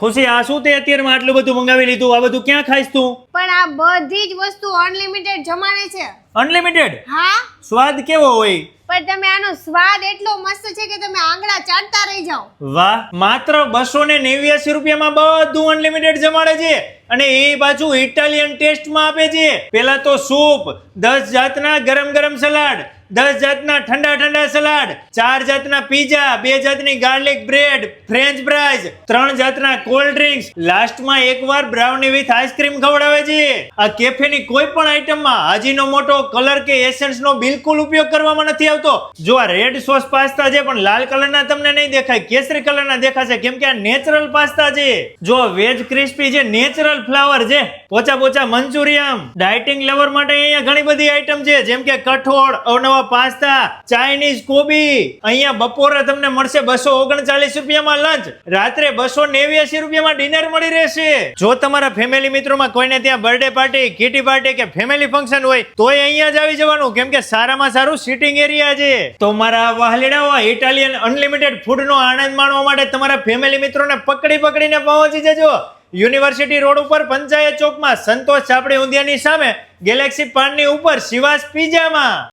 ખુશી આ શું તે અત્યારમાં આટલું બધું મંગાવી લીધું? આ બધું ક્યાં ખાઈશ તું? પણ આ બધી જ વસ્તુ અનલિમિટેડ જમાડે છે. અનલિમિટેડ? હા, સ્વાદ કેવો હોય? પણ તમે આનો સ્વાદ એટલો મસ્ત છે કે તમે આંગળા ચાટતા રહી જાઓ. વાહ, માત્ર 289 રૂપિયામાં બધું અનલિમિટેડ જમાડે છે અને એ બાજુ ઇટાલિયન ટેસ્ટમાં આપે છે. પેલા તો સૂપ, 10 જાતના ગરમ ગરમ સલાડ, 10 જાતના ઠંડા ઠંડા સલાડ, 4 જાતના પીઝા, 2 જાતની ગાર્લિક બ્રેડ, ફ્રેન્ચ ફ્રાઈઝ, 3 જાતના કોલ્ડ ડ્રિંક્સ, લાસ્ટમાં એકવાર બ્રાઉની વિથ આઈસ્ક્રીમ ખવડાવે છે. આ કેફેની કોઈ પણ આઈટમમાં હાજીનો મોટો કલર કે એસેન્સનો બિલકુલ ઉપયોગ કરવામાં નથી આવતો. જો આ રેડ સોસ પાસ્તા છે પણ લાલ કલરના તમને નહીં દેખાય, કેસરી કલરના દેખાશે કેમ કે આ નેચરલ પાસ્તા છે. જો વેજ ક્રિસ્પી છે, નેચરલ ફ્લાવર છે, પોચા પોચા મંચુરિયમ. ડાયટિંગ લવર માટે અહીંયા ઘણી બધી આઈટમ છે જેમ કે કઠોળ, અવનવા પાસ્તા, ચાઇનીઝ કોબી. અહીંયા બપોરે તમને મળશે 239 રૂપિયામાં લંચ, રાત્રે 289 રૂપિયામાં ડિનર મળી રહેશે. જો તમારા ફેમિલી મિત્રોમાં કોઈને ત્યાં બર્થડે પાર્ટી, કિટી પાર્ટી કે ફેમિલી ફંક્શન હોય તોય અહીંયા જ આવી જવાનું કેમ કે સારામાં સારું સિટિંગ એરિયા છે. તો મારા વહાલીડાઓ ઇટાલિયન અનલિમિટેડ ફૂડનો આનંદ માણવા માટે તમારા ફેમિલી મિત્રોને પકડીને પહોંચી જજો. યુનિવર્સિટી રોડ ઉપર પંચાયત ચોકમાં સંતોષ ચાપડી ઊંધિયાની સામે ગેલેક્સી પાનની ઉપર શિવાસ પિઝામાં.